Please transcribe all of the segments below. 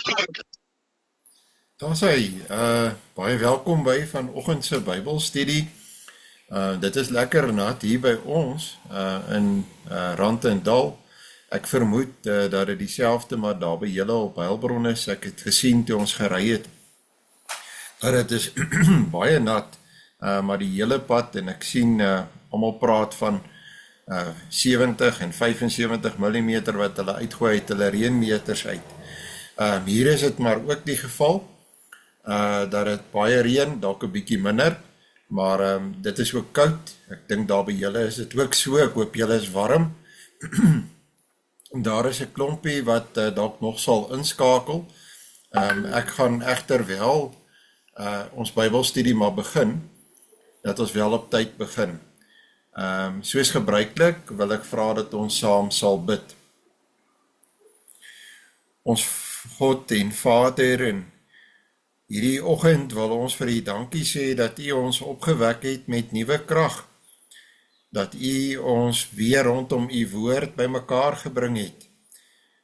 Daar sê, baie welkom by vanoggend se Bybelstudie. Dit is lekker nat hier by ons in Randendal. Ek vermoed dat dit dieselfde maar daar by julle op Heilbron is. Ek het gesien toe ons gery het dat dit is baie nat, maar die hele pad en ek sien almal praat van 70 en 75 mm wat hulle uitgooi uit hulle reënmeters uit. Hier is dit maar ook die geval. Dat het baie reën, dalk 'n bietjie minder, maar dit is ook koud. Ek dink daar by julle is dit ook so. Ek hoop julle is warm. Daar is 'n klompie wat dalk nog sal inskakel. Ek gaan egter wel ons Bybelstudie maar begin, dat ons wel op tyd begin. Soos gebruiklik wil ek vra dat ons saam sal bid. Ons God en Vader, en hierdie oggend wil ons vir U dankie sê dat U ons opgewek het met nuwe krag, dat U ons weer rondom U woord bymekaar gebring het,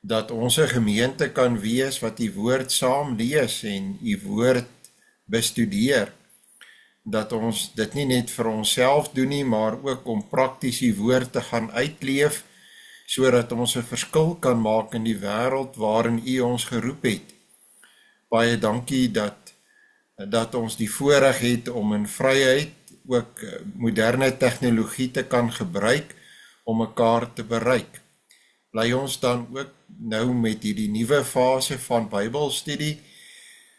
dat ons 'n gemeente kan wees wat U woord saam lees en U woord bestudeer, dat ons dit nie net vir onsself doen nie, maar ook om prakties U woord te gaan uitleef, sodat ons 'n verskil kan maak in die wêreld waarin U ons geroep het. Baie dankie dat ons die voorreg het om in vryheid ook moderne tegnologie te kan gebruik om mekaar te bereik. Bly ons dan ook nou met hierdie nuwe fase van Bybelstudie,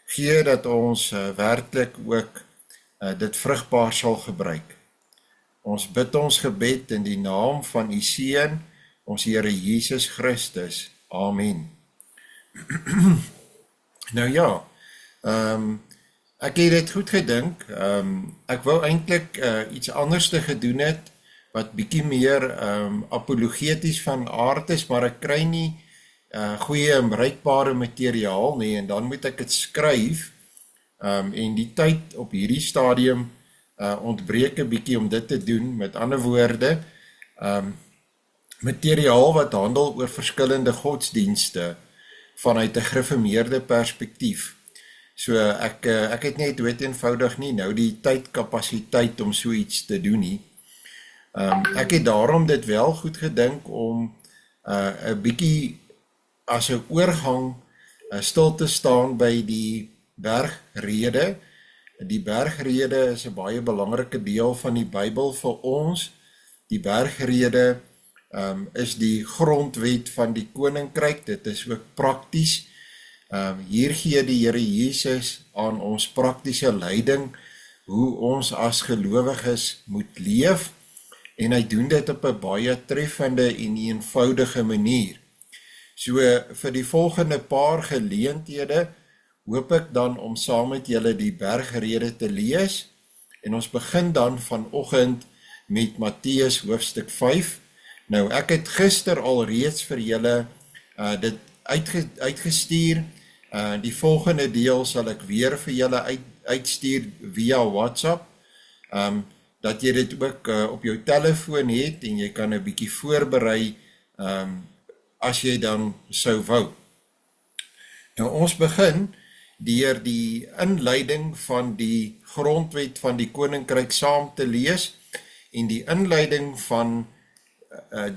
gee dat ons werklik ook dit vrugbaar sal gebruik. Ons bid ons gebed in die naam van U Seun, ons Here Jesus Christus. Amen. Nou ja, ek het dit goed gedink. Ek wou eintlik iets anders te gedoen het, wat bietjie meer apologeties van aard is, maar ek kry nie goeie en bruikbare materiaal nie, en dan moet ek dit skryf, en die tyd op hierdie stadium ontbreek 'n bietjie om dit te doen. Met ander woorde, materiaal wat handel oor verskillende godsdienste vanuit 'n gereformeerde perspektief. So ek het net dood eenvoudig nie nou die tydkapasiteit om so iets te doen nie. Ek het daarom dit wel goed gedink om 'n bietjie as 'n oorgang stil te staan by die bergrede. Die bergrede is 'n baie belangrike deel van die Bybel vir ons. Die bergrede is die grondwet van die koninkryk. Dit is ook prakties. Hier gee die Here Jesus aan ons praktiese leiding, hoe ons as gelowiges moet leef, en hy doen dit op 'n baie treffende en eenvoudige manier. So vir die volgende paar geleenthede hoop ek dan om saam met julle die bergrede te lees, en ons begin dan vanoggend met Matteus hoofstuk 5. Nou, ek het gister al reeds vir julle dit uitgestuur. Die volgende deel sal ek weer vir julle uitstuur via WhatsApp, dat jy dit ook op jou telefoon het, en jy kan 'n bietjie voorberei as jy dan sou wou. Nou, ons begin deur die inleiding van die grondwet van die koninkryk saam te lees, en die inleiding van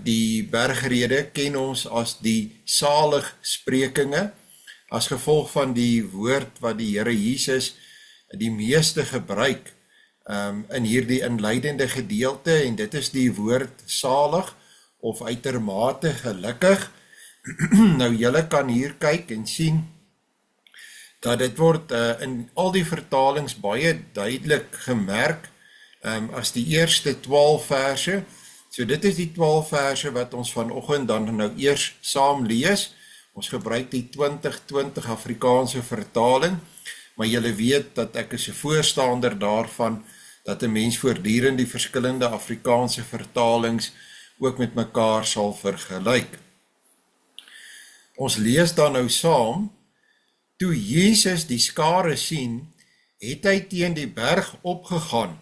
die bergrede ken ons as die saligsprekinge, as gevolg van die woord wat die Here Jesus die meeste gebruik in hierdie inleidende gedeelte, en dit is die woord salig of uitermate gelukkig. Nou, julle kan hier kyk en sien dat dit word in al die vertalings baie duidelik gemerk as die eerste 12 verse. So dit is die 12 verse wat ons vanoggend dan nou eers saam lees. Ons gebruik die 2020 Afrikaanse vertaling, maar julle weet dat ek is 'n voorstander daarvan dat 'n mens voortdurend die verskillende Afrikaanse vertalings ook met mekaar sal vergelyk. Ons lees dan nou saam: Toe Jesus die skare sien, het hy teen die berg opgegaan.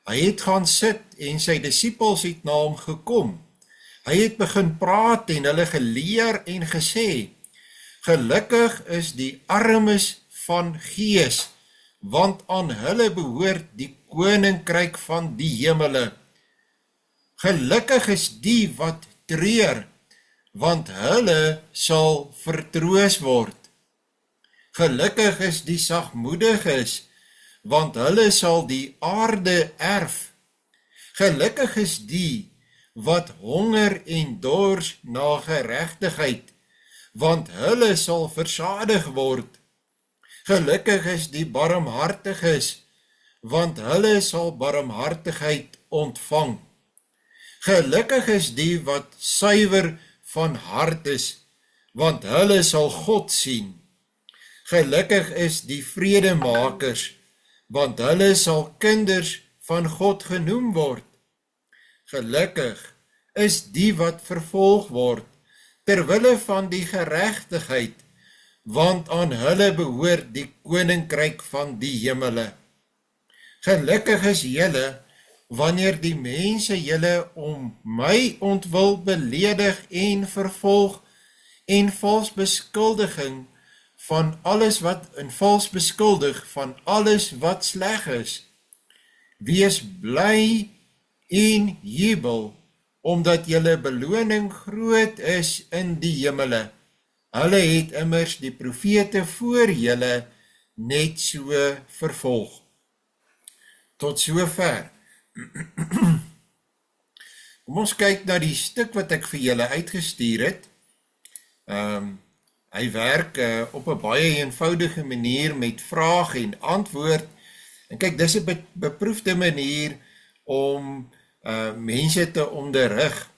Hy het gaan sit en sy disippels het na hom gekom. Hy het begin praat en hulle geleer en gesê: Gelukkig is die armes van gees, want aan hulle behoort die koninkryk van die hemele. Gelukkig is die wat treur, want hulle sal vertroos word. Gelukkig is die sagmoediges, want hulle sal die aarde erf. Gelukkig is die wat honger en dors na geregtigheid, want hulle sal versadig word. Gelukkig is die barmhartiges, want hulle sal barmhartigheid ontvang. Gelukkig is die wat suiwer van hart is, want hulle sal God sien. Gelukkig is die vredemakers, want hulle sal kinders van God genoem word. Gelukkig is die wat vervolg word, terwille van die geregtigheid, want aan hulle behoort die koninkryk van die hemele. Gelukkig is julle, wanneer die mense julle om my ontwil beledig en vervolg, en vals beskuldig van alles wat sleg is. Wees bly en jubel, omdat julle beloning groot is in die hemele. Hulle het immers die profete voor julle net so vervolg. Tot sover. Kom ons kyk na die stuk wat ek vir julle uitgestuur het. Hy werk op 'n baie eenvoudige manier met vraag en antwoord. En kyk, dis 'n beproefde manier om mense te onderrig.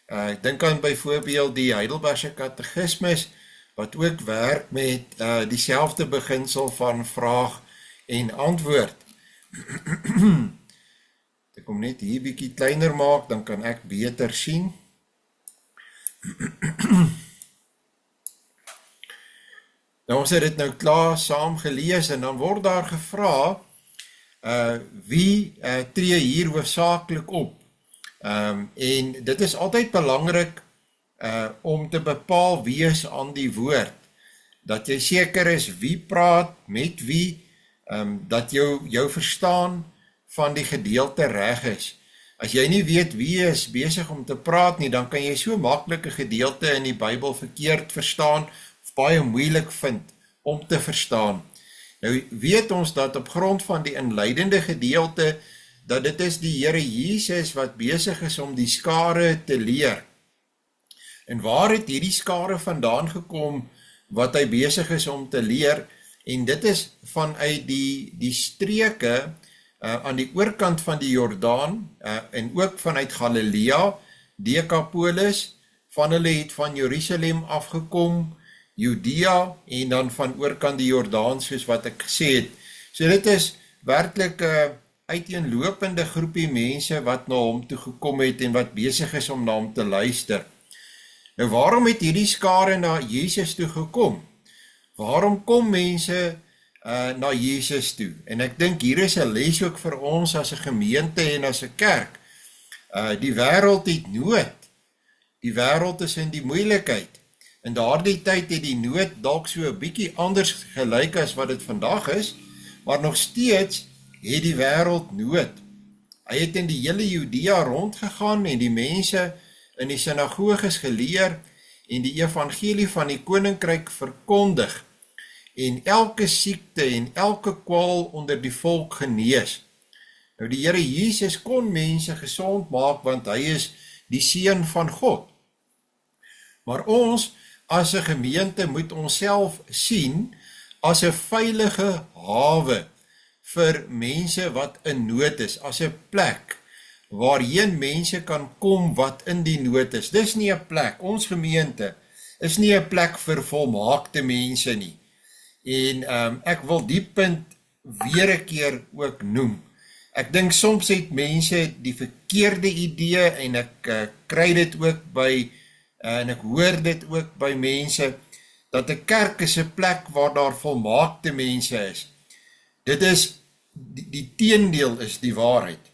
Ek dink aan byvoorbeeld die Heidelbergse Katekismus, wat ook werk met dieselfde beginsel van vraag en antwoord. Ek kom net hier bietjie kleiner maak, dan kan ek beter sien. Nou ons het dit nou klaar saam gelees, en dan word daar gevra, wie tree hier hoofsaaklik op? En dit is altyd belangrik om te bepaal wie is aan die woord. Dat jy seker is wie praat, met wie, dat jou verstaan van die gedeelte reg is. As jy nie weet wie is besig om te praat nie, dan kan jy so maklike gedeelte in die Bybel verkeerd verstaan, of baie moeilik vind om te verstaan. Nou weet ons dat op grond van die inleidende gedeelte, dat dit is die Here Jesus wat besig is om die skare te leer. En waar het hierdie skare vandaan gekom wat hy besig is om te leer? En dit is vanuit die streke aan die oorkant van die Jordaan, en ook vanuit Galilea, Decapolis, van hulle het van Jerusalem afgekom, Judea, en dan van oorkant die Jordaan, soos wat ek gesê het. So dit is werklik uiteenlopende groepie mense wat na hom toe gekom het, en wat besig is om na hom te luister. Nou waarom het hierdie skare na Jesus toe gekom? Waarom kom mense na Jesus toe? En ek dink hier is 'n les ook vir ons as 'n gemeente en as 'n kerk. Die wêreld het nood. Die wêreld is in die moeilikheid. In daardie tyd het die nood dalk so 'n bietjie anders gelyk as wat dit vandag is, maar nog steeds het die wêreld nood. Hy het in die hele Judea rondgegaan en die mense in die sinagoges geleer en die evangelie van die koninkryk verkondig, en elke siekte en elke kwaal onder die volk genees. Nou die Here Jesus kon mense gesond maak, want hy is die seun van God. Maar ons as 'n gemeente moet onsself sien as 'n veilige hawe vir mense wat in nood is, as 'n plek waarheen mense kan kom wat in die nood is. Dis nie 'n plek, ons gemeente is nie 'n plek vir volmaakte mense nie. En ek wil die punt weer 'n keer ook noem. Ek dink soms het mense die verkeerde idee, en ek kry dit ook by, en ek hoor dit ook by mense, dat 'n kerk is 'n plek waar daar volmaakte mense is. Dit is, die teendeel is die waarheid.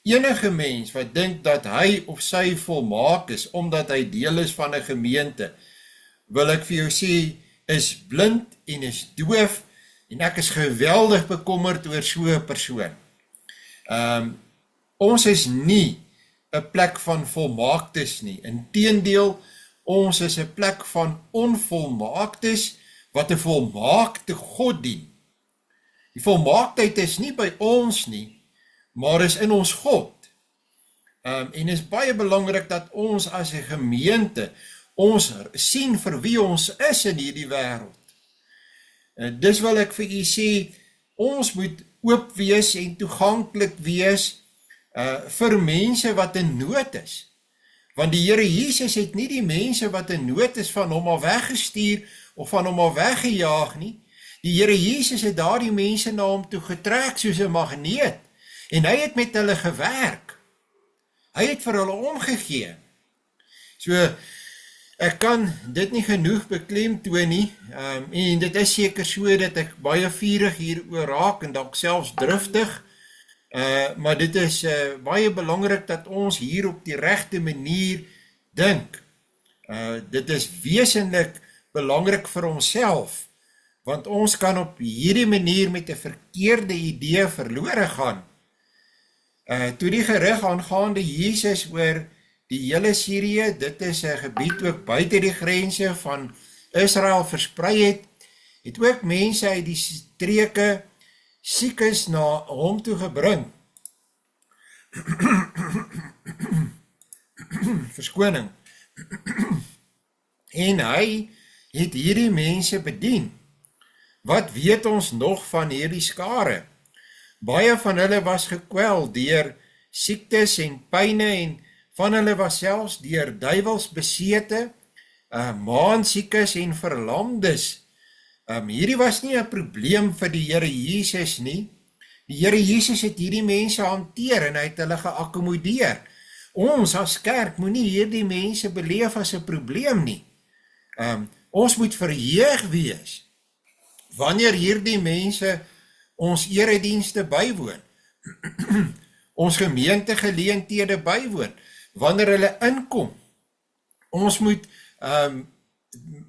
Enige mens wat dink dat hy of sy volmaak is, omdat hy deel is van 'n gemeente, wil ek vir jou sê, is blind en is doof, en ek is geweldig bekommerd oor so 'n persoon. Ons is nie 'n plek van volmaaktes nie. Inteendeel, ons is 'n plek van onvolmaaktes wat 'n volmaakte God dien. Die volmaaktheid is nie by ons nie, maar is in ons God. En is baie belangrik dat ons as 'n gemeente ons sien vir wie ons is in hierdie wêreld. Dis wil ek vir u sê, ons moet oop wees en toeganklik wees vir mense wat in nood is. Want die Here Jesus het nie die mense wat in nood is van hom al weggestuur of van hom al weggejaag nie. Die Here Jesus het daardie mense na hom toe getrek soos 'n magneet en hy het met hulle gewerk. Hy het vir hulle omgegee. So, ek kan dit nie genoeg beklemtoon nie, en dit is seker so dat ek baie vurig hieroor raak en dalk selfs driftig, maar dit is baie belangrik dat ons hier op die regte manier dink. Dit is wesenlik belangrik vir onsself, want ons kan op hierdie manier met 'n verkeerde idee verlore gaan. Toe die gerig aangaande Jesus oor die hele Sirië, dit is 'n gebied ook buite die grense van Israel versprei het ook mense uit die streke siekes na hom toe gebring. Verskoning. En hy het hierdie mense bedien. Wat weet ons nog van hierdie skare? Baie van hulle was gekwel deur siektes en pyne en van hulle was selfs deur duiwels besete, maansiekes en verlamdes. Hierdie was nie 'n probleem vir die Here Jesus nie. Die Here Jesus het hierdie mense hanteer en hy het hulle geakkommodeer. Ons as kerk moenie hierdie mense beleef as 'n probleem nie. Ons moet verheug wees wanneer hierdie mense ons eredienste bywoon, ons gemeentegeleenthede bywoon, wanneer hulle inkom. Ons moet,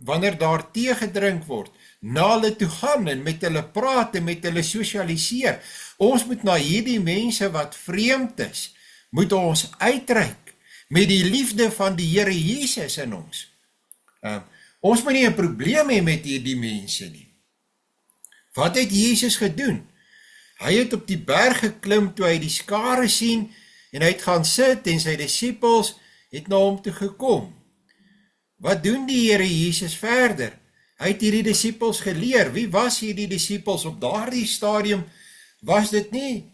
wanneer daar tee gedrink word, na hulle toe gaan en met hulle praat en met hulle sosialiseer. Ons moet na hierdie mense wat vreemd is, moet ons uitreik met die liefde van die Here Jesus in ons. Ons moet nie 'n probleem hê met hierdie mense nie. Wat het Jesus gedoen? Hy het op die berg geklim toe hy die skare sien en hy het gaan sit en sy disippels het na hom toe gekom. Wat doen die Here Jesus verder? Hy het hierdie disippels geleer. Wie was hierdie disippels? Op daardie stadium was dit nie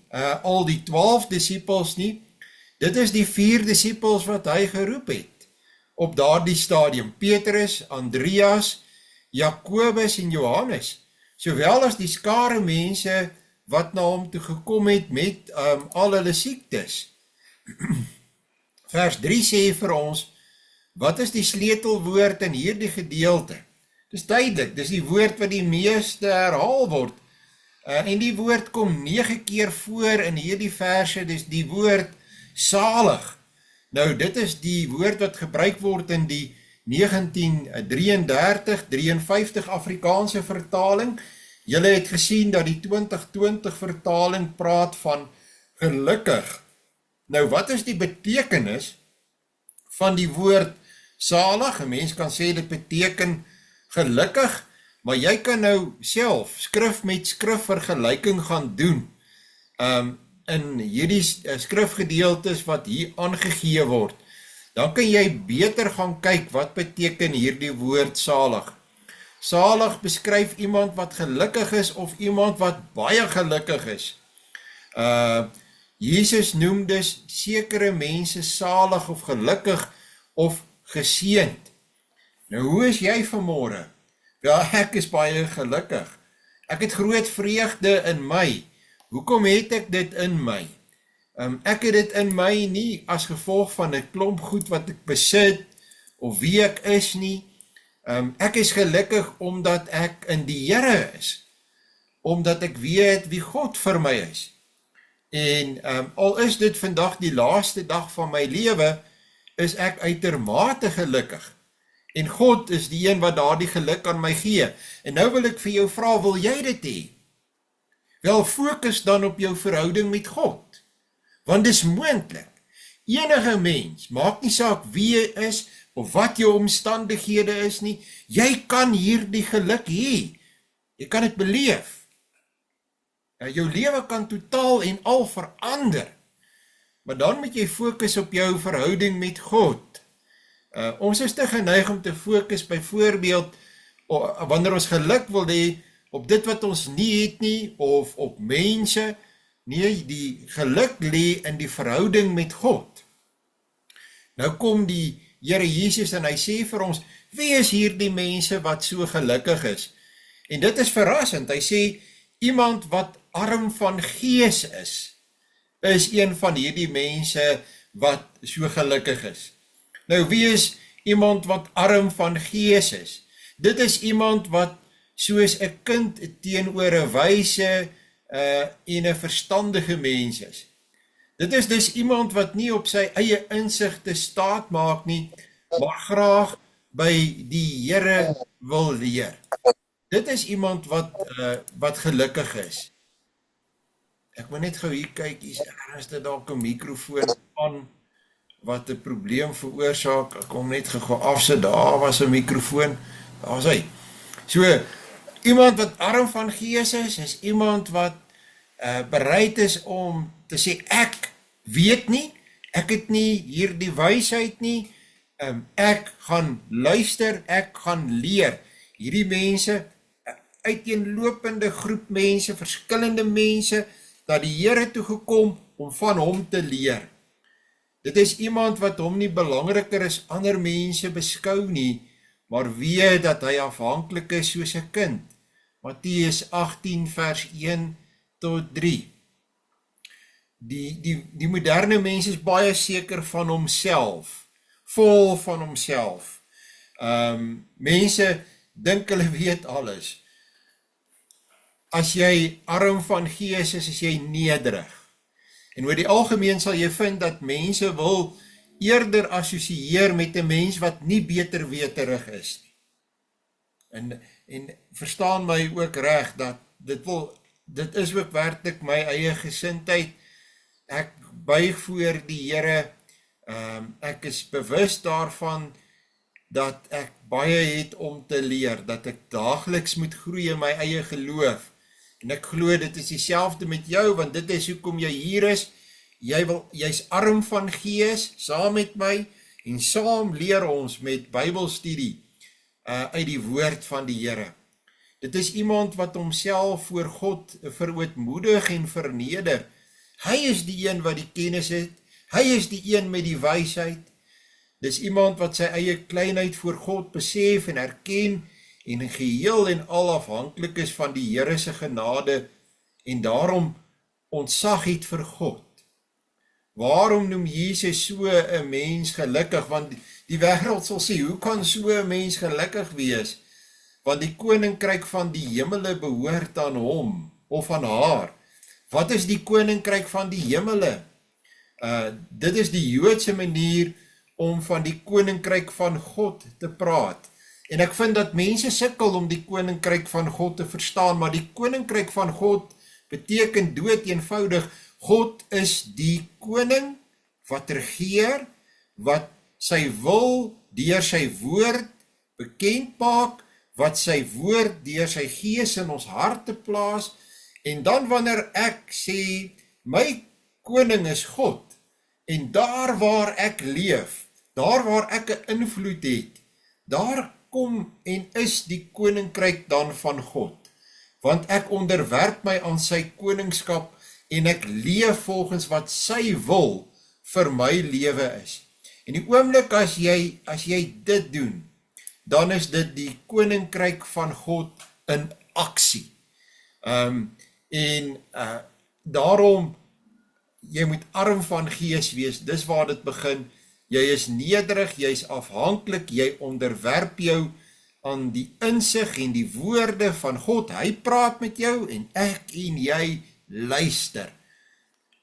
al die 12 disippels nie. Dit is die 4 disippels wat hy geroep het. Op daardie stadium. Petrus, Andreas, Jakobus en Johannes. Sowel as die skare mense wat na hom toe gekom het met al hulle siektes. Vers 3 sê vir ons, wat is die sleutelwoord in hierdie gedeelte? Dis duidelik, dis die woord wat die meeste herhaal word. En die woord kom 9 keer voor in hierdie verse, dis die woord salig. Nou, dit is die woord wat gebruik word in die 1953 Afrikaanse vertaling. Julle het gesien dat die 2020 vertaling praat van gelukkig. Nou, wat is die betekenis van die woord salig? 'n Mens kan sê dit beteken gelukkig, maar jy kan nou self skrif met skrif vergelyking gaan doen in hierdie skrifgedeeltes wat hier aangegee word. Dan kan jy beter gaan kyk wat beteken hierdie woord salig. Salig beskryf iemand wat gelukkig is of iemand wat baie gelukkig is. Jesus noem dus sekere mense salig of gelukkig of geseënd. Nou, hoe is jy vanmôre? Ja, ek is baie gelukkig. Ek het groot vreugde in my. Hoekom het ek dit in my? Ek het dit in my nie as gevolg van 'n klomp goed wat ek besit of wie ek is nie. Ek is gelukkig omdat ek in die Here is. Omdat ek weet wie God vir my is. En al is dit vandag die laaste dag van my lewe, is ek uitermate gelukkig. En God is die een wat daardie geluk aan my gee. En nou wil ek vir jou vra, wil jy dit hê? Wel, fokus dan op jou verhouding met God. Want dis moontlik. Enige mens, maak nie saak wie jy is, of wat jou omstandighede is nie, jy kan hierdie geluk hê. Jy kan dit beleef. Jou lewe kan totaal en al verander. Maar dan moet jy fokus op jou verhouding met God. Ons is te geneig om te fokus byvoorbeeld wanneer ons geluk wil hê op dit wat ons nie het nie, of op mense. Nee, die geluk lê in die verhouding met God. Nou kom die Here Jesus en hy sê vir ons, wie is hierdie mense wat so gelukkig is? En dit is verrassend, hy sê, iemand wat arm van gees is een van hierdie mense wat so gelukkig is. Nou, wie is iemand wat arm van gees is? Dit is iemand wat soos 'n kind teenoor 'n wyse en 'n verstandige mens is. Dit is dus iemand wat nie op sy eie insigte staat maak nie, maar graag by die Here wil leer. Dit is iemand wat gelukkig is. Ek moet net gou hier kyk, hier is dit dalk 'n mikrofoon aan wat 'n probleem veroorsaak. Ek kom net gou afsit, daar was 'n mikrofoon, daar is hy. So, iemand wat arm van gees is iemand wat bereid is om te sê, ek weet nie, ek het nie hierdie wysheid nie, ek gaan luister, ek gaan leer. Hierdie mense, uiteenlopende groep mense, verskillende mense, dat die Here toe gekom om van hom te leer. Dit is iemand wat hom nie belangriker as ander mense beskou nie, maar weet dat hy afhanklik is soos 'n kind. Matteus 18 vers 1 tot 3. Die moderne mens is baie seker van homself, vol van homself. Mense dink hulle weet alles. As jy arm van gees is jy nederig. En oor die algemeen sal jy vind dat mense wil eerder assosieer met 'n mens wat nie beter weterig is nie. En verstaan my ook reg, dat dit is ook werklik my eie gesindheid. Ek buig voor die Here, ek is bewus daarvan dat ek baie het om te leer, dat ek daagliks moet groei in my eie geloof. En ek glo dit is dieselfde met jou, want dit is hoekom jy hier is. Jy's arm van gees, saam met my, en saam leer ons met Bybelstudie uit die woord van die Here. Dit is iemand wat homself voor God verootmoedig en verneder. Hy is die een wat die kennis het, hy is die een met die wysheid. Dis iemand wat sy eie kleinheid voor God besef en erken, en geheel en al afhanklik is van die Here se genade, en daarom ontzag het vir God. Waarom noem Jesus so 'n mens gelukkig? Want die wêreld sal sê, hoe kan so 'n mens gelukkig wees? Want die koninkryk van die hemele behoort aan hom, of aan haar. Wat is die koninkryk van die hemele? Dit is die Joodse manier om van die koninkryk van God te praat. En ek vind dat mense sukkel om die koninkryk van God te verstaan, maar die koninkryk van God beteken dood eenvoudig, God is die koning wat regeer, wat sy wil deur sy woord bekend maak, wat sy woord deur sy gees in ons harte plaas, en dan wanneer ek sê, my koning is God, en daar waar ek leef, daar waar ek 'n invloed het, daar kom en is die koninkryk dan van God, want ek onderwerp my aan sy koningskap, en ek leef volgens wat sy wil vir my lewe is. En die oomblik as jy dit doen, dan is dit die koninkryk van God in aksie. Daarom, jy moet arm van gees wees, dis waar dit begin. Jy is nederig, jy is afhanklik, jy onderwerp jou aan die insig en die woorde van God. Hy praat met jou en ek en jy luister.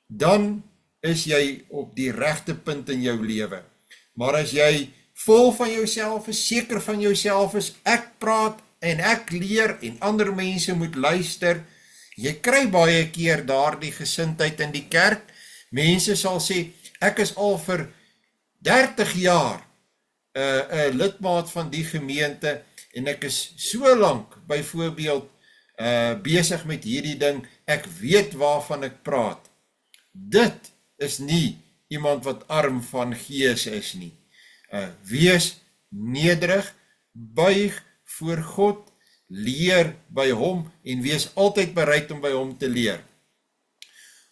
Dan is jy op die regte punt in jou lewe. Maar as jy vol van jouself is, seker van jouself is, ek praat en ek leer en ander mense moet luister. Jy kry baie keer daardie gesindheid in die kerk. Mense sal sê, ek is al vir 30 jaar 'n lidmaat van die gemeente en ek is so lank byvoorbeeld besig met hierdie ding, ek weet waarvan ek praat. Dit is nie iemand wat arm van gees is nie. Wees nederig, buig voor God, leer by hom en wees altyd bereid om by hom te leer.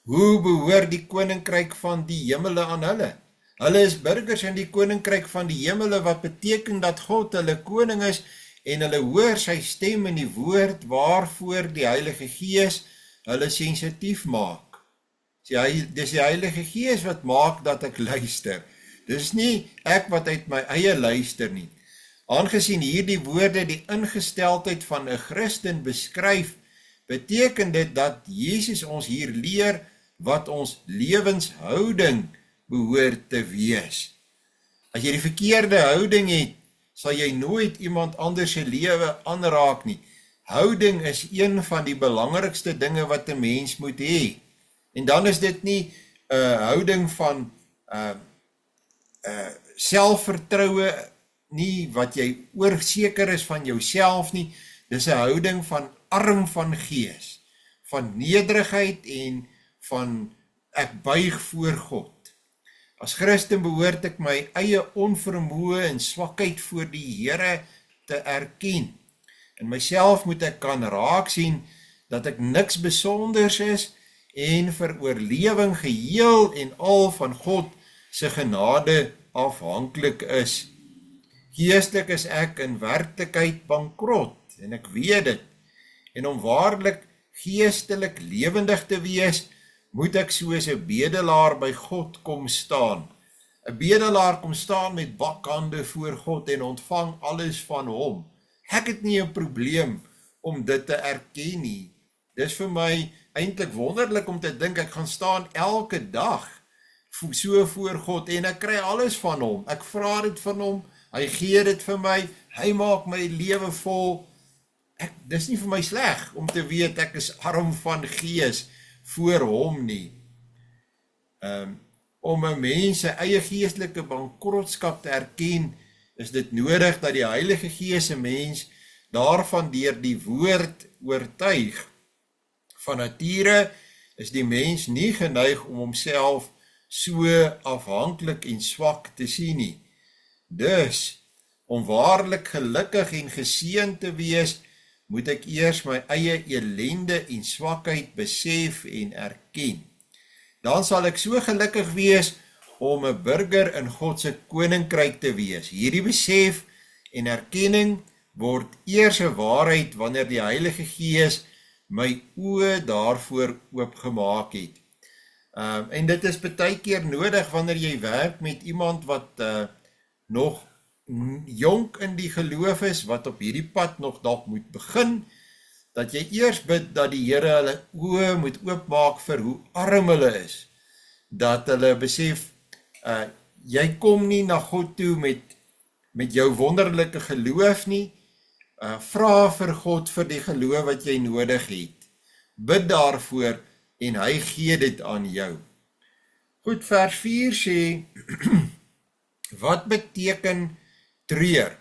Hoe behoort die koninkryk van die hemele aan hulle? Hulle is burgers in die koninkryk van die hemele, wat beteken dat God hulle koning is en hulle hoor sy stem in die woord waarvoor die Heilige Gees hulle sensitief maak. Dis die Heilige Gees wat maak dat ek luister. Dis nie ek wat uit my eie luister nie. Aangesien hierdie woorde die ingesteldheid van 'n Christen beskryf, beteken dit dat Jesus ons hier leer wat ons lewenshouding behoort te wees. As jy die verkeerde houding het, sal jy nooit iemand anders se lewe aanraak nie. Houding is een van die belangrikste dinge wat 'n mens moet hê. En dan is dit nie 'n houding van selfvertroue nie, wat jy oorseker is van jouself nie. Dis 'n houding van arm van gees, van nederigheid en van ek buig voor God. As Christen behoort ek my eie onvermoë en swakheid voor die Here te erken. In myself moet ek kan raak sien dat ek niks besonders is en vir oorlewing geheel en al van God se genade afhanklik is. Geestelik is ek in werklikheid bankrot en ek weet dit. En om waarlik geestelik lewendig te wees, moet ek soos 'n bedelaar by God kom staan. 'n Bedelaar kom staan met bakhande voor God en ontvang alles van hom. Ek het nie 'n probleem om dit te erken nie. Dis vir my eintlik wonderlik om te dink ek gaan staan elke dag so voor God en ek kry alles van hom. Ek vra dit van hom, hy gee dit vir my, hy maak my lewe vol. Dis nie vir my sleg om te weet ek is arm van gees voor hom nie. Om 'n mens sy eie geestelike bankrotskap te erken, is dit nodig dat die Heilige Gees 'n mens daarvan deur die woord oortuig. Van nature is die mens nie geneig om homself so afhanklik en swak te sien nie. Dus, om waarlik gelukkig en geseënd te wees, moet ek eers my eie elende en swakheid besef en erken. Dan sal ek so gelukkig wees om 'n burger in God se koninkryk te wees. Hierdie besef en erkenning word eers 'n waarheid wanneer die Heilige Gees my oë daarvoor oopgemaak het. En dit is baie keer nodig wanneer jy werk met iemand wat nog jonk in die geloof is, wat op hierdie pad nog dalk moet begin, dat jy eers bid dat die Here hulle oë moet oopmaak vir hoe arm hulle is, dat hulle besef, jy kom nie na God toe met jou wonderlike geloof nie, vra vir God vir die geloof wat jy nodig het, bid daarvoor en hy gee dit aan jou. Goed, vers 4 sê, wat beteken treur?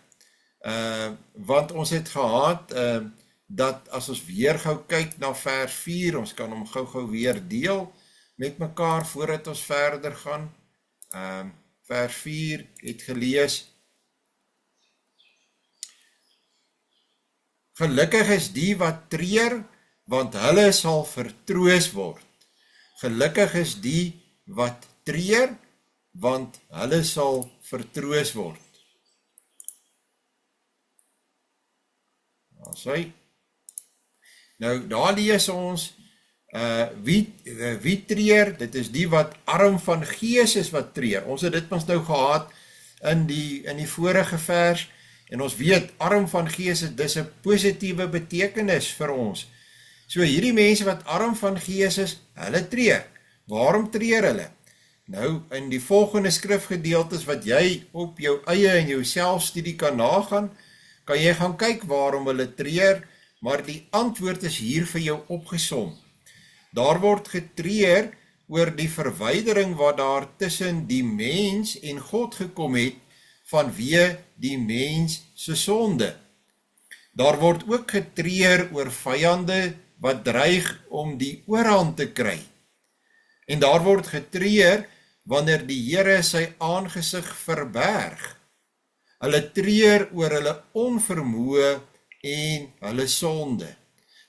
Want ons het gehad, dat as ons weer gou kyk na vers 4, ons kan hom gou weer deel met mekaar voordat ons verder gaan. Vers 4 het gelees, gelukkig is die wat treur, want hulle sal vertroos word. Gelukkig is die wat treur, want hulle sal vertroos word. Nou, daar lees ons, wie treur, dit is die wat arm van gees is wat treur. Ons het dit ons nou gehad in die vorige vers, en ons weet, arm van gees, dis 'n positiewe betekenis vir ons. So hierdie mense wat arm van gees is, hulle treur. Waarom treur hulle? Nou, in die volgende skrifgedeeltes wat jy op jou eie en jou selfstudie kan nagaan, kan jy gaan kyk waarom hulle treur, maar die antwoord is hier vir jou opgesom. Daar word getreur oor die verwydering wat daar tussen die mens en God gekom het vanweë die mens se sonde. Daar word ook getreur oor vyande wat dreig om die oorhand te kry. En daar word getreur wanneer die Here sy aangesig verberg. Hulle treur oor hulle onvermoë en hulle sonde.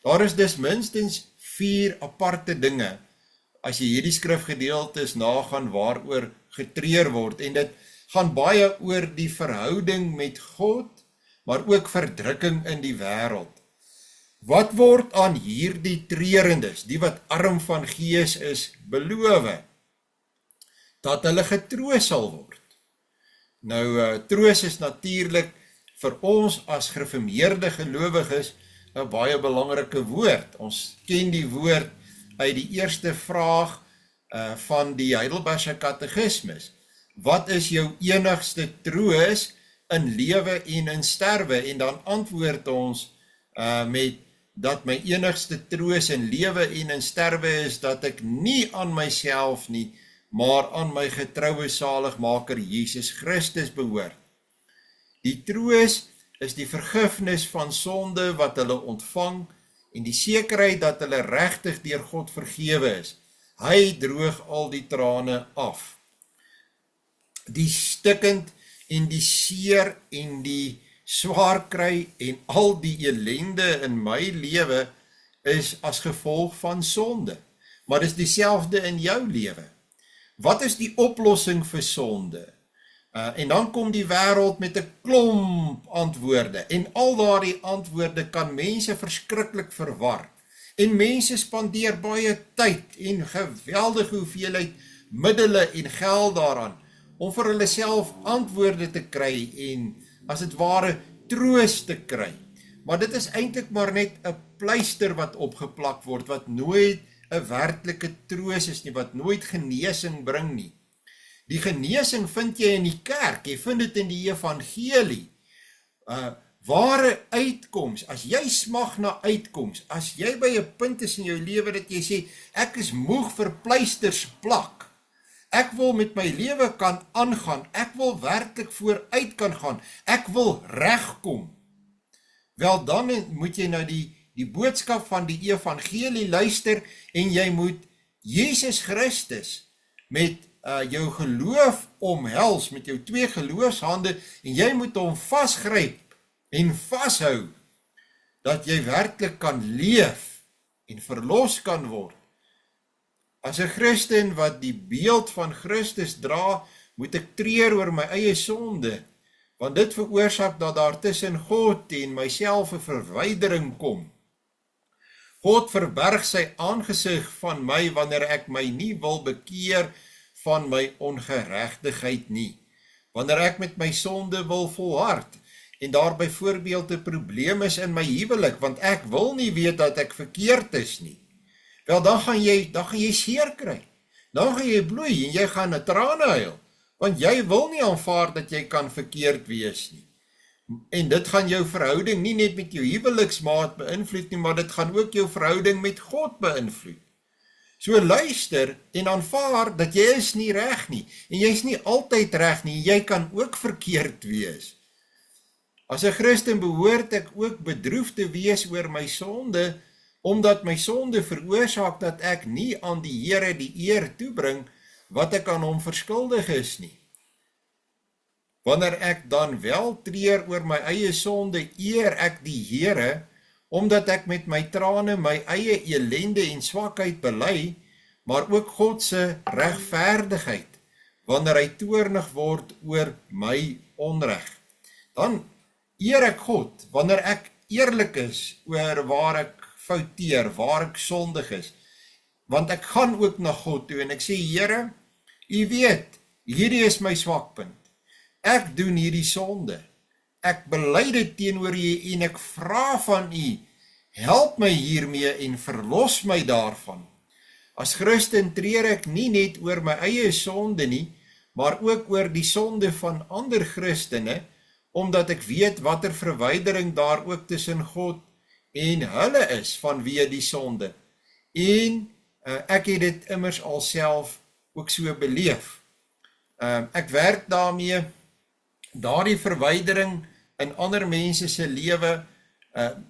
Daar is dus minstens 4 aparte dinge, as jy hierdie skrifgedeeltes nagaan waaroor getreur word, en dit gaan baie oor die verhouding met God, maar ook verdrukking in die wêreld. Wat word aan hierdie treurendes, die wat arm van gees is, beloof? Dat hulle getroos sal word. Nou, troos is natuurlik vir ons as gereformeerde gelowiges 'n baie belangrike woord. Ons ken die woord uit die eerste vraag van die Heidelbergse Katekismes. Wat is jou enigste troos in lewe en in sterwe? En dan antwoord ons met dat my enigste troos in lewe en in sterwe is dat ek nie aan myself nie, maar aan my getroue saligmaker Jesus Christus behoort. Die troos is die vergifnis van sonde wat hulle ontvang en die sekerheid dat hulle regtig deur God vergewe is. Hy droog al die trane af. Die stikkend en die seer en die swaar kry en al die ellende in my lewe is as gevolg van sonde. Maar dis dieselfde in jou lewe. Wat is die oplossing vir sonde? En dan kom die wêreld met 'n klomp antwoorde. En al daardie antwoorde kan mense verskriklik verwar. En mense spandeer baie tyd en geweldige hoeveelheid middele en geld daaraan om vir hulle self antwoorde te kry en as dit ware troos te kry. Maar dit is eintlik maar net 'n pleister wat opgeplak word, wat nooit 'n werklike troos is nie, wat nooit genesing bring nie. Die genesing vind jy in die kerk, jy vind dit in die evangelie. Ware uitkoms, as jy smag na uitkoms, as jy by 'n punt is in jou lewe dat jy sê, ek is moeg vir pleisters plak, ek wil met my lewe kan aangaan, ek wil werklik vooruit kan gaan, ek wil regkom. Wel, dan moet jy nou die boodskap van die evangelie luister en jy moet Jesus Christus met jou geloof omhels, met jou 2 geloofshande en jy moet hom vasgryp en vashou, dat jy werklik kan leef en verlos kan word. As 'n Christen wat die beeld van Christus dra, moet ek treur oor my eie sonde, want dit veroorsaak dat daar tussen God en myself 'n verwydering kom. God verberg sy aangesig van my wanneer ek my nie wil bekeer van my ongeregtigheid nie. Wanneer ek met my sonde wil volhard en daar byvoorbeeld 'n probleem is in my huwelik, want ek wil nie weet dat ek verkeerd is nie. Wel, dan gaan jy seer kry. Dan gaan jy bloei en jy gaan 'n trane huil, want jy wil nie aanvaar dat jy kan verkeerd wees nie. En dit gaan jou verhouding nie net met jou huweliksmaat beïnvloed nie, maar dit gaan ook jou verhouding met God beïnvloed. So luister en aanvaar dat jy is nie reg nie, en jy is nie altyd reg nie, jy kan ook verkeerd wees. As 'n Christen behoort ek ook bedroef te wees oor my sonde, omdat my sonde veroorsaak dat ek nie aan die Here die eer toebring wat ek aan hom verskuldig is nie. Wanneer ek dan wel treur oor my eie sonde, eer ek die Here, omdat ek met my trane my eie elende en swakheid bely, maar ook God se regverdigheid, wanneer hy toornig word oor my onreg. Dan eer ek God, wanneer ek eerlik is oor waar ek fouteer, waar ek sondig is, want ek gaan ook na God toe en ek sê, Here, U weet, hierdie is my swakpunt. Ek doen hierdie sonde. Ek bely dit teenoor U en ek vra van U, help my hiermee en verlos my daarvan. As Christen treur ek nie net oor my eie sonde nie, maar ook oor die sonde van ander Christene, omdat ek weet watter verwydering daar ook tussen God en hulle is vanweë die sonde. En ek het dit immers alself ook so beleef. Ek werk daarmee, daardie verwydering in ander mense se lewe,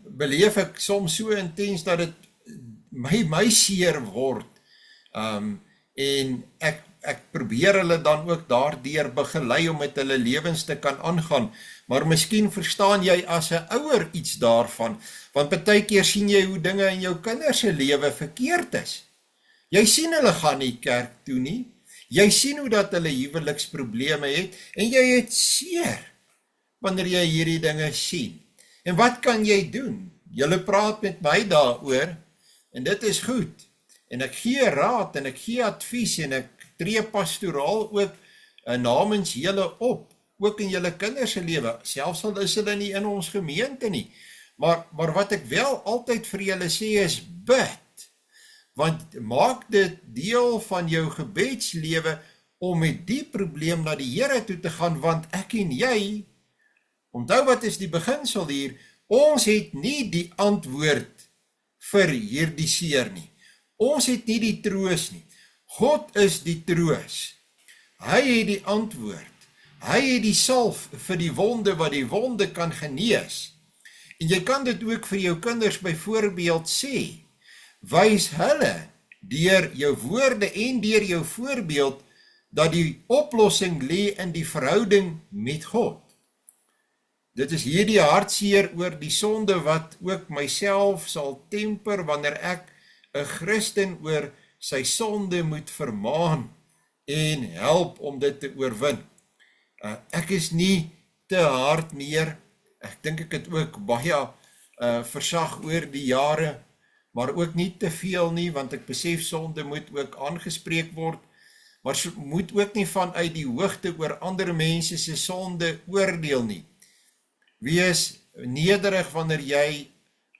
beleef ek soms so intens dat dit my seer word. En ek probeer hulle dan ook daardeur begelei om met hulle lewens te kan aangaan. Maar miskien verstaan jy as 'n ouer iets daarvan, want partykeer sien jy hoe dinge in jou kinders se lewe verkeerd is. Jy sien hulle gaan nie kerk toe nie. Jy sien hoe dat hulle huweliksprobleme het en jy het seer wanneer jy hierdie dinge sien. En wat kan jy doen? Julle praat met my daaroor en dit is goed. En ek gee raad en ek gee advies en ek tree pastoraal ook namens julle op, ook in julle kinders se lewe, selfs al is hulle nie in ons gemeente nie. Maar wat ek wel altyd vir julle sê is bid. Want maak dit deel van jou gebedslewe om met die probleem na die Here toe te gaan, want ek en jy, onthou wat is die beginsel hier, ons het nie die antwoord vir hierdie seer nie. Ons het nie die troos nie. God is die troos. Hy het die antwoord. Hy het die salf vir die wonde wat die wonde kan genees. En jy kan dit ook vir jou kinders byvoorbeeld sê. Wys hulle deur jou woorde en deur jou voorbeeld dat die oplossing lê in die verhouding met God. Dit is hierdie hartseer oor die sonde wat ook myself sal temper wanneer ek 'n Christen oor sy sonde moet vermaan en help om dit te oorwin. Ek is nie te hard meer. Ek dink ek het ook baie versag oor die jare, maar ook nie te veel nie, want ek besef sonde moet ook aangespreek word, maar moet ook nie vanuit die hoogte oor ander mense se sonde oordeel nie. Wees nederig wanneer jy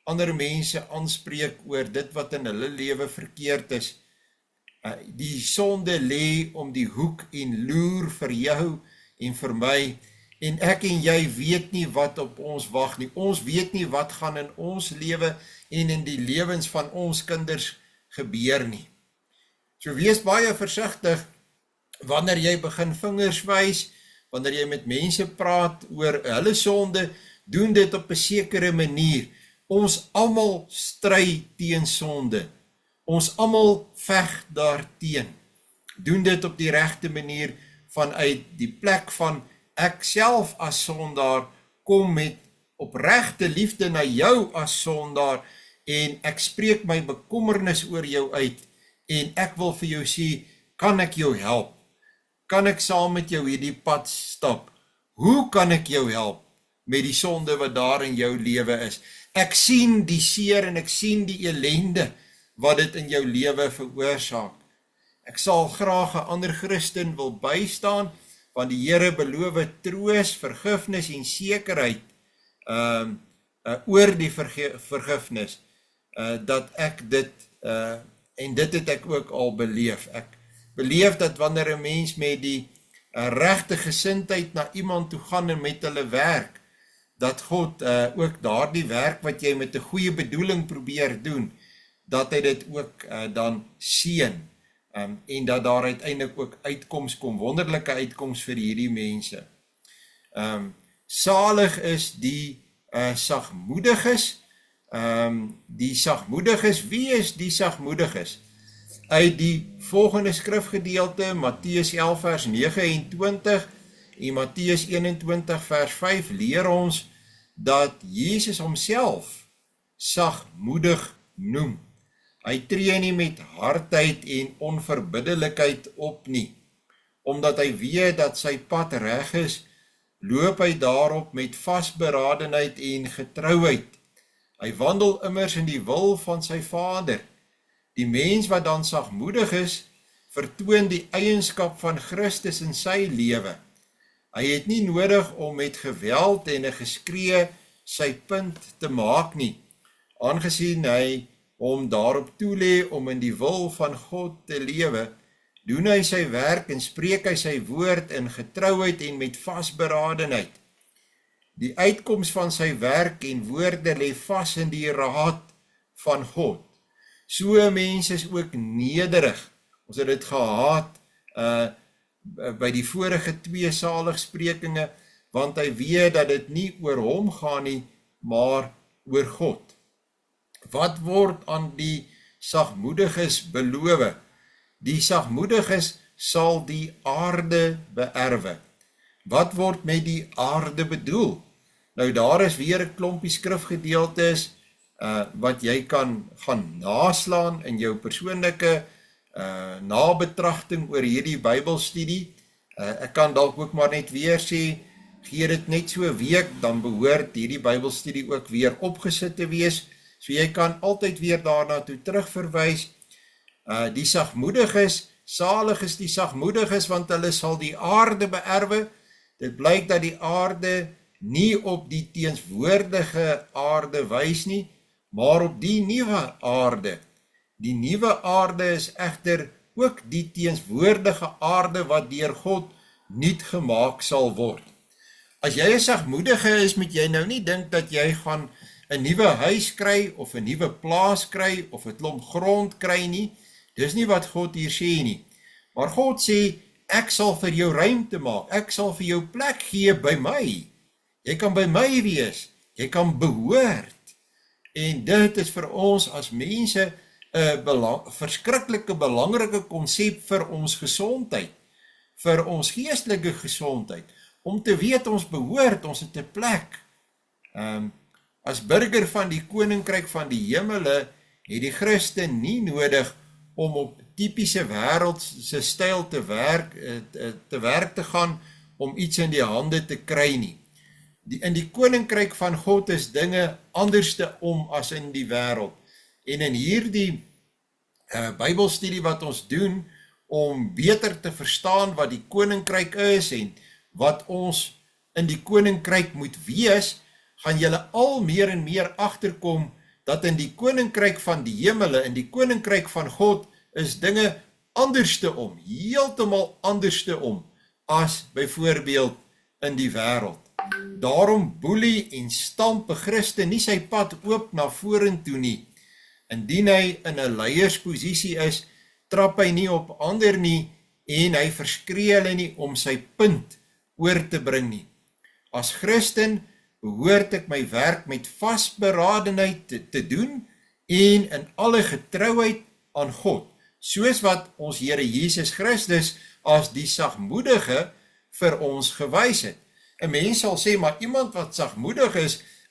ander mense aanspreek oor dit wat in hulle lewe verkeerd is. Die sonde lê om die hoek en loer vir jou en vir my, en ek en jy weet nie wat op ons wag nie. Ons weet nie wat gaan in ons lewe en in die lewens van ons kinders gebeur nie. So wees baie versigtig wanneer jy begin vingers wys, wanneer jy met mense praat oor hulle sonde, doen dit op 'n sekere manier. Ons almal stry teen sonde. Ons almal veg daarteen. Doen dit op die regte manier vanuit die plek van ek self as sondaar kom met opregte liefde na jou as sondaar en ek spreek my bekommernis oor jou uit en ek wil vir jou sê, kan ek jou help? Kan ek saam met jou hierdie pad stap? Hoe kan ek jou help met die sonde wat daar in jou lewe is? Ek sien die seer en ek sien die ellende wat dit in jou lewe veroorsaak. Ek sal graag 'n ander Christen wil bystaan, want die Here beloof troos, vergifnis en sekerheid oor die vergifnis, dat ek dit, en dit het ek ook al beleef. Ek beleef dat wanneer 'n mens met die regte gesindheid na iemand toe gaan en met hulle werk, dat God ook daardie werk wat jy met 'n goeie bedoeling probeer doen, dat hy dit ook dan seën, en dat daar uiteindelik ook uitkoms kom, wonderlike uitkoms vir hierdie mense. Salig is die sagmoediges. Die sagmoediges, wie is die sagmoediges? Uit die volgende skrifgedeelte, Matteus 11 vers 29 en Matteus 21 vers 5 leer ons dat Jesus homself sagmoedig noem. Hy tree nie met hardheid en onverbiddelikheid op nie. Omdat hy weet dat sy pad reg is, loop hy daarop met vasberadenheid en getrouheid. Hy wandel immers in die wil van sy Vader. Die mens wat dan sagmoedig is, vertoon die eienskap van Christus in sy lewe. Hy het nie nodig om met geweld en 'n geskree sy punt te maak nie, aangesien hy hom daarop toelê om in die wil van God te lewe, doen hy sy werk en spreek hy sy woord in getrouheid en met vasberadenheid. Die uitkoms van sy werk en woorde lê vas in die raad van God. So 'n mens is ook nederig. Ons het dit gehaat by die vorige 2 saligsprekinge, want hy weet dat dit nie oor hom gaan nie, maar oor God. Wat word aan die sagmoediges beloof? Die sagmoediges sal die aarde beerwe. Wat word met die aarde bedoel? Nou daar is weer 'n klompie skrifgedeeltes wat jy kan gaan naslaan in jou persoonlike nabetragting oor hierdie Bybelstudie. Ek kan dalk ook maar net weer sê, gee dit net so 'n week, dan behoort hierdie Bybelstudie ook weer opgesit te wees. So jy kan altyd weer daarna toe terugverwys. Die sagmoediges, salig is die sagmoediges, want hulle sal die aarde beerwe. Dit blyk dat die aarde nie op die teenswoordige aarde wys nie, maar op die nuwe aarde. Die nuwe aarde is egter ook die teenswoordige aarde wat deur God nuut gemaak sal word. As jy 'n sagmoedige is, moet jy nou nie dink dat jy gaan 'n nuwe huis kry of 'n nuwe plaas kry of 'n klomp grond kry nie. Dis nie wat God hier sê nie. Maar God sê, ek sal vir jou ruimte maak. Ek sal vir jou plek gee by my. Jy kan by my wees. Jy kan behoort. En dit is vir ons as mense 'n verskriklike belangrike konsep vir ons gesondheid, vir ons geestelike gesondheid, om te weet ons behoort, ons het 'n plek. As burger van die koninkryk van die hemele, het die Christen nie nodig om op typiese wêreldse styl te werk te gaan, om iets in die hande te kry nie. In die koninkryk van God is dinge anderste om as in die wêreld. En in hierdie Bybelstudie wat ons doen, om beter te verstaan wat die koninkryk is en wat ons in die koninkryk moet wees, gaan julle al meer en meer agterkom dat in die koninkryk van die hemele, in die koninkryk van God, is dinge anderste om, heeltemal anderste om, as byvoorbeeld in die wêreld. Daarom boelie en stamp 'n Christen nie sy pad oop na vorentoe nie. Indien hy in 'n leiersposisie is, trap hy nie op ander nie en hy verskree hulle nie om sy punt oor te bring nie. As Christen behoort ek my werk met vasberadenheid te doen en in alle getrouheid aan God, soos wat ons Here Jesus Christus as die sagmoedige vir ons gewys het. 'n Mens sal sê, maar iemand wat sagmoedig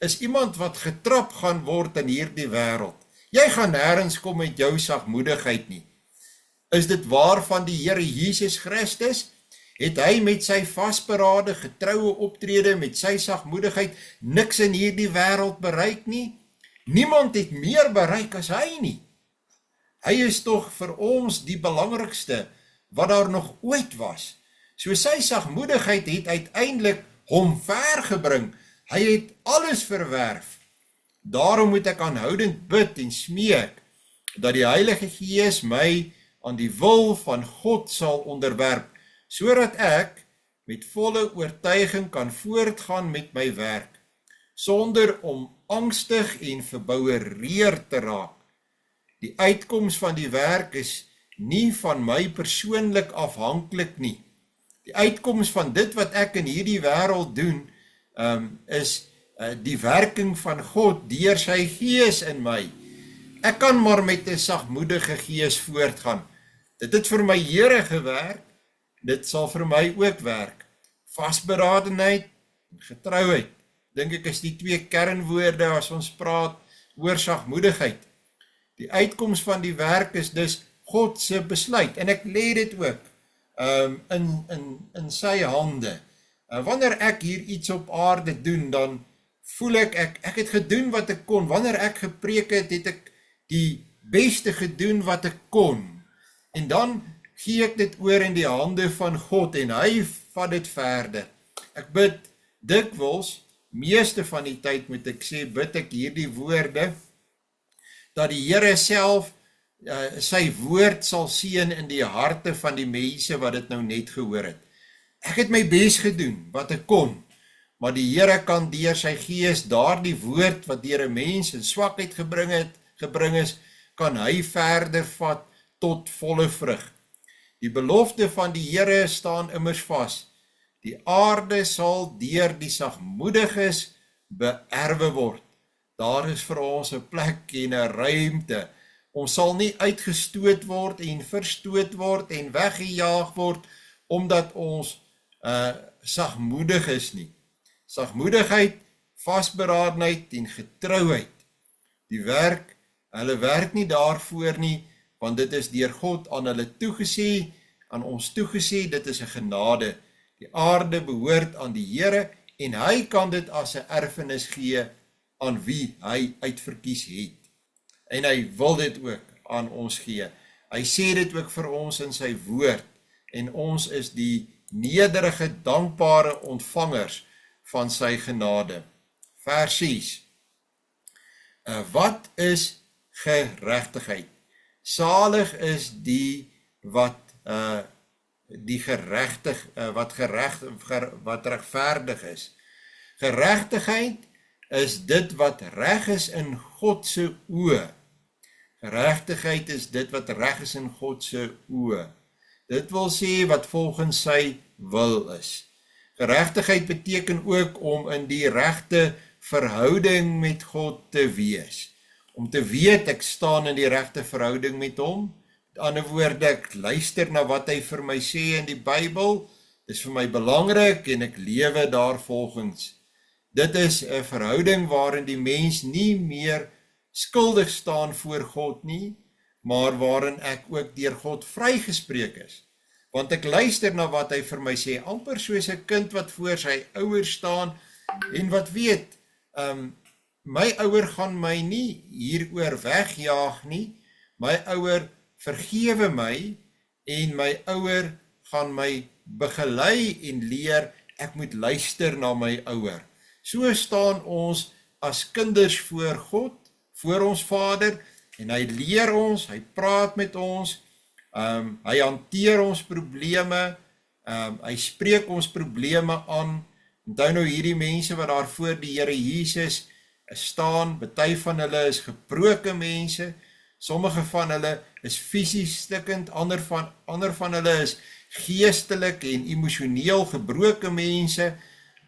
is iemand wat getrap gaan word in hierdie wêreld. Jy gaan nêrens kom met jou sagmoedigheid nie. Is dit waar van die Here Jesus Christus? Het hy met sy vasberade getroue optrede, met sy sagmoedigheid, niks in hierdie wêreld bereik nie? Niemand het meer bereik as hy nie. Hy is tog vir ons die belangrikste wat daar nog ooit was. So sy sagmoedigheid het uiteindelik hom vergebring. Hy het alles verwerf. Daarom moet ek aanhoudend bid en smeek dat die Heilige Gees my aan die wil van God sal onderwerp, sodat ek met volle oortuiging kan voortgaan met my werk, sonder om angstig en verboureerd te raak. Die uitkoms van die werk is nie van my persoonlik afhanklik nie. Die uitkoms van dit wat ek in hierdie wêreld doen, is die werking van God deur sy Gees in my. Ek kan maar met 'n sagmoedige gees voortgaan. Dit het vir my Here gewerk, dit sal vir my ook werk. Vasberadenheid, getrouheid, dink ek is die 2 kernwoorde as ons praat oor sagmoedigheid. Die uitkoms van die werk is dus God se besluit, en ek lê dit ook in sy hande. Wanneer ek hier iets op aarde doen, dan voel ek het gedoen wat ek kon. Wanneer ek gepreek het, het ek die beste gedoen wat ek kon. En dan gee ek dit oor in die hande van God, en hy vat dit verder. Ek bid dikwels, meeste van die tyd moet ek sê, bid ek hierdie woorde, dat die Here self sy woord sal seën in die harte van die mense wat dit nou net gehoor het. Ek het my bes gedoen wat ek kon, maar die Here kan deur sy gees daardie woord wat deur 'n mens in swakheid gebring is, kan hy verder vat tot volle vrug. Die belofte van die Here staan immers vas. Die aarde sal deur die sagmoediges beerwe word. Daar is vir ons 'n plek en 'n ruimte. Ons sal nie uitgestoot word en verstoot word en weggejaag word omdat ons sagmoedig is nie. Sagmoedigheid, vasberadenheid en getrouheid. Hulle werk nie daarvoor nie, want dit is deur God aan hulle toegesê, aan ons toegesê, dit is 'n genade. Die aarde behoort aan die Here en hy kan dit as 'n erfenis gee aan wie hy uitverkies het. En hy wil dit ook aan ons gee. Hy sê dit ook vir ons in sy woord en ons is die nederige, dankbare ontvangers van sy genade. Vers 6. Wat is geregtigheid? Salig is die wat regverdig is. Geregtigheid is dit wat reg is in God se oë. Geregtigheid is dit wat reg is in God se oë. Dit wil sê wat volgens sy wil is. Geregtigheid beteken ook om in die regte verhouding met God te wees. Om te weet ek staan in die regte verhouding met hom. Met ander woorde, ek luister na wat hy vir my sê in die Bybel. Dis vir my belangrik en ek lewe daarvolgens. Dit is 'n verhouding waarin die mens nie meer skuldig staan voor God nie, maar waarin ek ook deur God vrygespreek is. Want ek luister na wat hy vir my sê, amper soos 'n kind wat voor sy ouers staan en wat weet, my ouer gaan my nie hieroor wegjaag nie, my ouer vergewe my en my ouer gaan my begelei en leer, ek moet luister na my ouer. So staan ons as kinders voor God, voor ons Vader, en hy leer ons, hy praat met ons, hy hanteer ons probleme, hy spreek ons probleme aan. Onthou nou hierdie mense wat daar voor die Here Jesus staan, party van hulle is gebroke mense, sommige van hulle is fisies stikkend, ander van hulle is geestelik en emosioneel gebroke mense,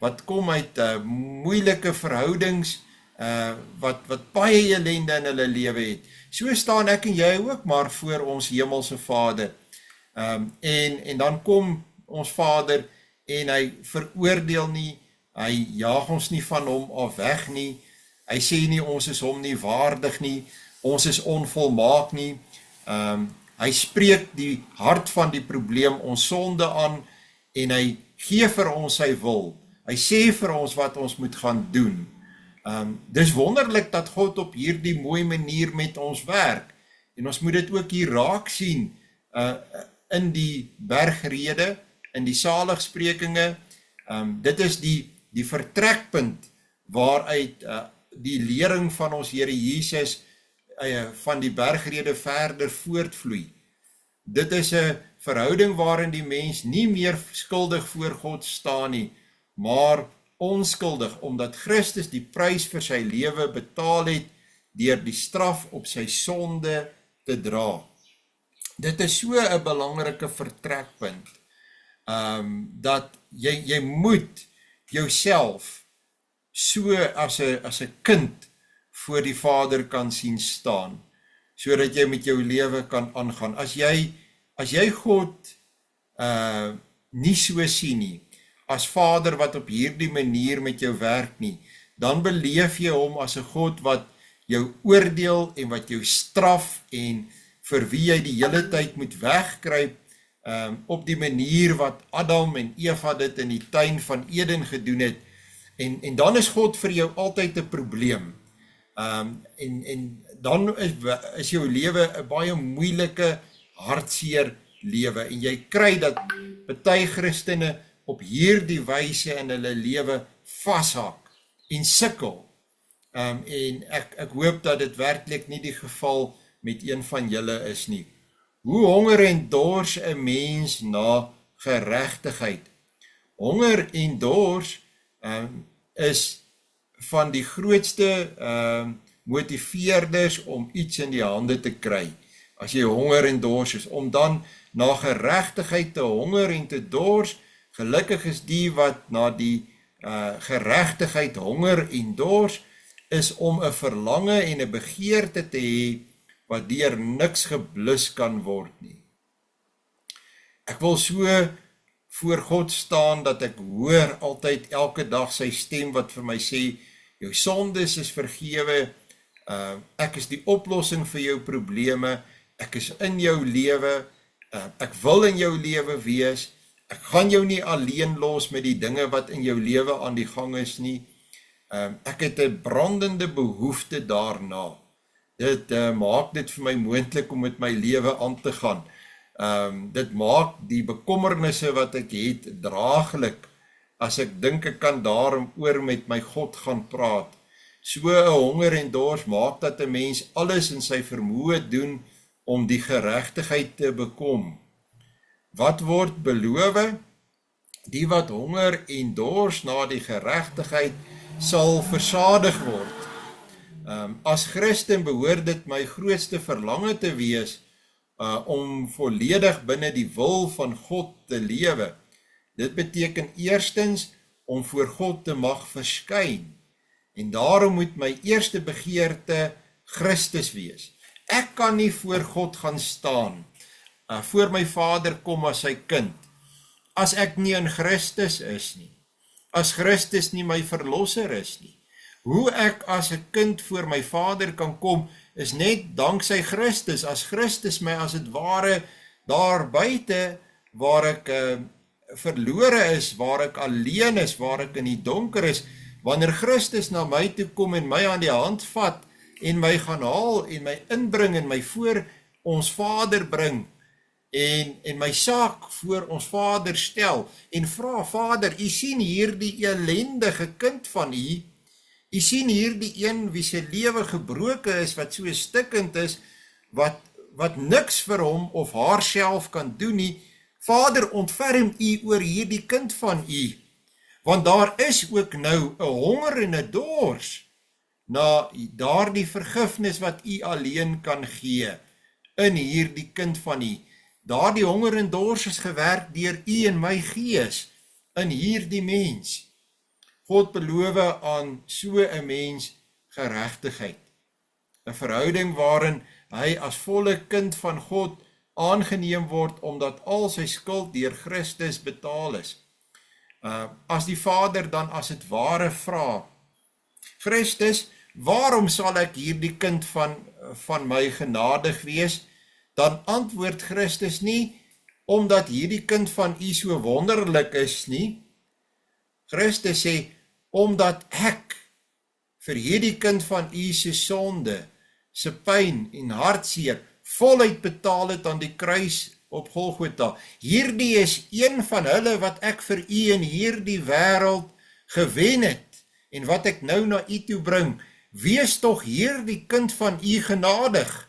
wat kom uit moeilike verhoudings, wat baie ellende in hulle lewe het. So staan ek en jy ook maar voor ons hemelse Vader. En dan kom ons Vader en hy veroordeel nie, hy jaag ons nie van hom af weg nie, hy sê nie ons is hom nie waardig nie, ons is onvolmaak nie, hy spreek die hart van die probleem, ons sonde aan, en hy gee vir ons sy wil, hy sê vir ons wat ons moet gaan doen. Dis wonderlik dat God op hierdie mooi manier met ons werk, en ons moet dit ook hier raak sien, in die bergrede, in die saligsprekinge, dit is die vertrekpunt, waaruit die lering van ons Here Jesus, van die bergrede verder voortvloei. Dit is 'n verhouding waarin die mens nie meer skuldig voor God staan nie, maar onskuldig, omdat Christus die prys vir sy lewe betaal het, deur die straf op sy sonde te dra. Dit is so 'n belangrike vertrekpunt, dat jy moet jouself so as 'n kind voor die Vader kan sien staan, sodat jy met jou lewe kan aangaan. As jy God nie so sien nie, as Vader wat op hierdie manier met jou werk nie, dan beleef jy hom as 'n God wat jou oordeel en wat jou straf en vir wie jy die hele tyd moet wegkruip, op die manier wat Adam en Eva dit in die tuin van Eden gedoen het, en dan is God vir jou altyd 'n probleem, en dan is jou lewe 'n baie moeilike, hartseer lewe, en jy kry dat party Christene op hierdie wyse in hulle lewe vashak en sukkel, En ek hoop dat dit werklik nie die geval met een van julle is nie. Hoe honger en dors 'n mens na geregtigheid? Honger en dors is van die grootste motiveerders om iets in die hande te kry. As jy honger en dors is, om dan na geregtigheid te honger en te dors, gelukkig is die wat na die geregtigheid honger en dors, is om 'n verlange en 'n begeerte te hê wat deur niks geblus kan word nie. Ek wil so voor God staan dat ek hoor altyd elke dag sy stem wat vir my sê, jou sondes is vergewe, ek is die oplossing vir jou probleme, ek is in jou lewe, ek wil in jou lewe wees, ek gaan jou nie alleen los met die dinge wat in jou lewe aan die gang is nie, ek het 'n brandende behoefte daarna. Dit maak dit vir my moontlik om met my lewe aan te gaan. Dit maak die bekommernisse wat ek het draaglik, as ek dink ek kan daaroor met my God gaan praat. So 'n honger en dors maak dat 'n mens alles in sy vermoë doen om die geregtigheid te bekom. Wat word beloof? Die wat honger en dors na die geregtigheid sal versadig word. As Christen behoort dit my grootste verlange te wees om volledig binne die wil van God te lewe. Dit beteken eerstens om voor God te mag verskyn. En daarom moet my eerste begeerte Christus wees. Ek kan nie voor God gaan staan, voor my Vader kom as sy kind, as ek nie in Christus is nie, as Christus nie my verlosser is nie. Hoe ek as 'n kind voor my Vader kan kom, is net danksy Christus, as Christus my as het ware daar buite, waar ek verlore is, waar ek alleen is, waar ek in die donker is, wanneer Christus na my toe kom en my aan die hand vat, en my gaan haal, en my inbring, en my voor ons Vader bring, en my saak voor ons Vader stel, en vra, Vader, u sien hier die ellendige kind van u, u sien hier die een wie sy lewe gebroken is, wat so stikkend is, wat niks vir hom of haar self kan doen nie. Vader, ontferm u oor hierdie kind van u, want daar is ook nou 'n honger en 'n dors na daardie vergifnis wat u alleen kan gee in hierdie kind van u. Daardie honger en dors is gewerk deur u en my gees in hierdie mens. God beloof aan so 'n mens geregtigheid. 'n verhouding waarin hy as volle kind van God aangeneem word, omdat al sy skuld deur Christus betaal is. As die Vader dan as het ware vra, Christus, waarom sal ek hierdie kind van my genadig wees? Dan antwoord Christus nie, omdat hierdie kind van u so wonderlik is nie. Christus sê, omdat ek vir hierdie kind van u se sonde, se pyn en hartseer voluit betaal het aan die kruis op Golgotha. Hierdie is een van hulle wat ek vir u in hierdie wêreld gewen het, en wat ek nou na u toe bring. Wees tog hierdie kind van u genadig.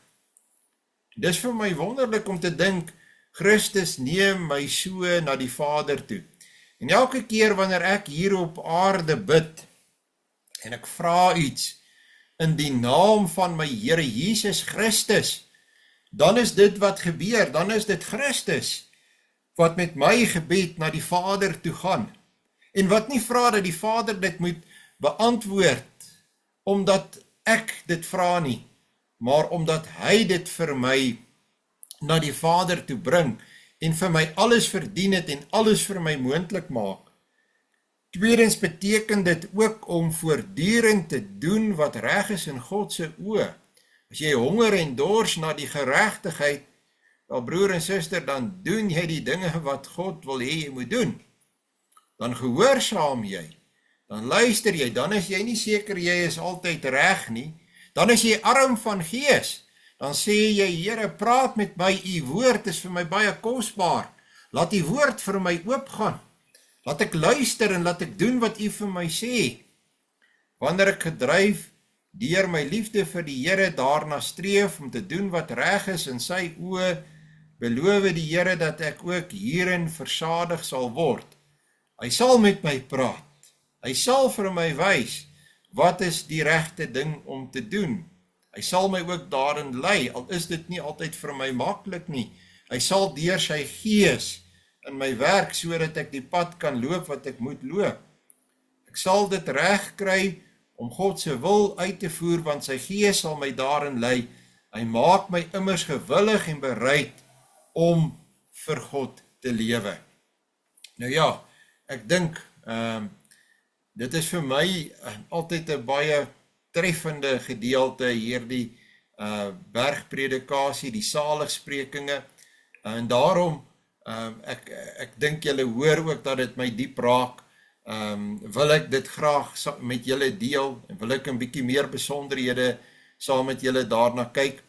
Dis vir my wonderlik om te dink, Christus neem my so na die Vader toe. En elke keer wanneer ek hier op aarde bid, en ek vra iets, in die naam van my Here Jesus Christus, dan is dit wat gebeur, dan is dit Christus, wat met my gebed na die Vader toe gaan, en wat nie vra dat die Vader dit moet beantwoord, omdat ek dit vra nie, maar omdat hy dit vir my na die Vader toe bring, en vir my alles verdien het, en alles vir my moontlik maak. Tweedens beteken dit ook om voortdurend te doen wat reg is in God se oë. As jy honger en dors na die geregtigheid, wel broer en suster, dan doen jy die dinge wat God wil hê jy moet doen. Dan gehoorsaam jy, dan luister jy, dan is jy nie seker jy is altyd reg nie, dan is jy arm van gees, dan sê jy, Here, praat met my, u woord is vir my baie kosbaar, laat die woord vir my oopgaan, laat ek luister en laat ek doen wat u vir my sê. Wanneer ek gedryf deur my liefde vir die Here daarna streef om te doen wat reg is in sy oë, beloof die Here dat ek ook hierin versadig sal word. Hy sal met my praat. Hy sal vir my wys wat is die regte ding om te doen. Hy sal my ook daarin lei, al is dit nie altyd vir my maklik nie. Hy sal deur sy gees in my werk sodat ek die pad kan loop wat ek moet loop. Ek sal dit reg kry om God se wil uit te voer, want sy gees sal my daarin lei. Hy maak my immers gewillig en bereid om vir God te lewe. Nou ja, ek dink dit is vir my altyd 'n baie treffende gedeelte, hierdie bergpredikasie, die saligsprekinge, en daarom ek dink julle hoor ook dat dit my diep raak. Wil ek dit graag met julle deel, en wil ek 'n bietjie meer besonderhede saam met julle daarna kyk.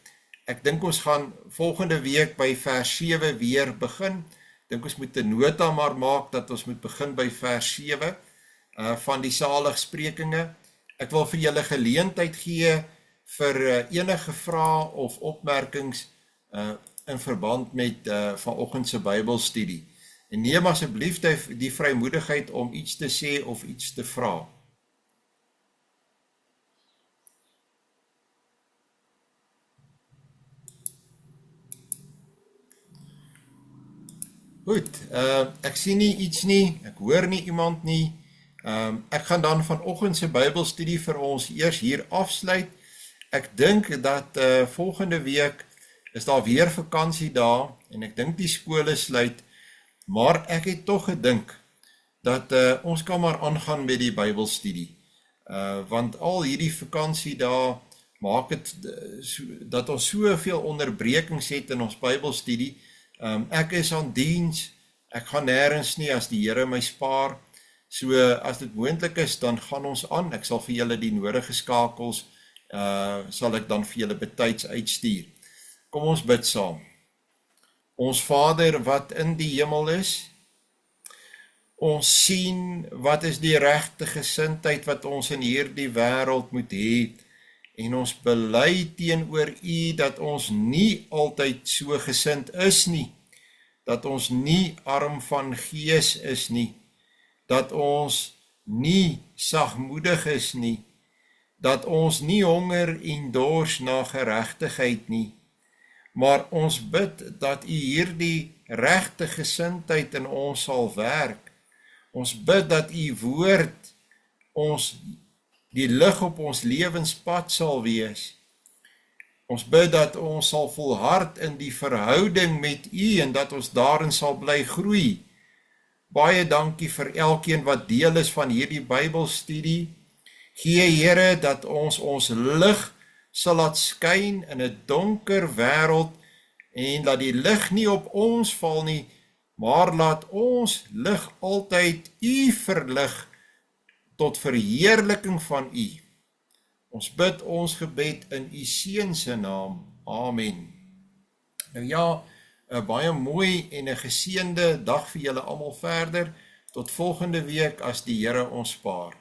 Ek dink ons gaan volgende week by vers 7 weer begin. Ek dink ons moet 'n nota maar maak dat ons moet begin by vers 7 van die saligsprekinge. Ek wil vir julle geleentheid gee vir enige vrae of opmerkings in verband met vanoggend se Bybelstudie. En neem asseblief die vrymoedigheid om iets te sê of iets te vra. Goed, ek sien nie iets nie, ek hoor nie iemand nie. Ek gaan dan vanoggend se Bybelstudie vir ons eers hier afsluit. Ek dink dat volgende week is daar weer vakansiedae en ek dink die skole sluit, maar ek het tog gedink dat ons kan maar aangaan met die Bybelstudie. Want al hierdie vakansiedae maak dit dat ons soveel onderbrekings het in ons Bybelstudie. Ek is aan diens, ek gaan nêrens nie as die Here my spaar. So as dit moontlik is, dan gaan ons aan. Ek sal vir julle die nodige skakels sal ek dan vir julle betyds uitstuur. Kom ons bid saam. Ons Vader wat in die hemel is, ons sien wat is die regte gesindheid wat ons in hierdie wêreld moet hê, en ons bely teenoor U dat ons nie altyd so gesind is nie, dat ons nie arm van gees is nie, dat ons nie sagmoedig is nie, dat ons nie honger en dors na geregtigheid nie, maar ons bid dat U hierdie regte gesindheid in ons sal werk. Ons bid dat U woord ons die lig op ons lewenspad sal wees. Ons bid dat ons sal volhard in die verhouding met U en dat ons daarin sal bly groei. Baie dankie vir elkeen wat deel is van hierdie Bybelstudie. Gee Here dat ons lig sal laat skyn in 'n donker wêreld en dat die lig nie op ons val nie, maar laat ons lig altyd U verlig tot verheerliking van U. Ons bid ons gebed in U Seun se naam. Amen. Nou ja, 'n baie mooi en 'n geseënde dag vir julle almal verder. Tot volgende week as die Here ons spaar.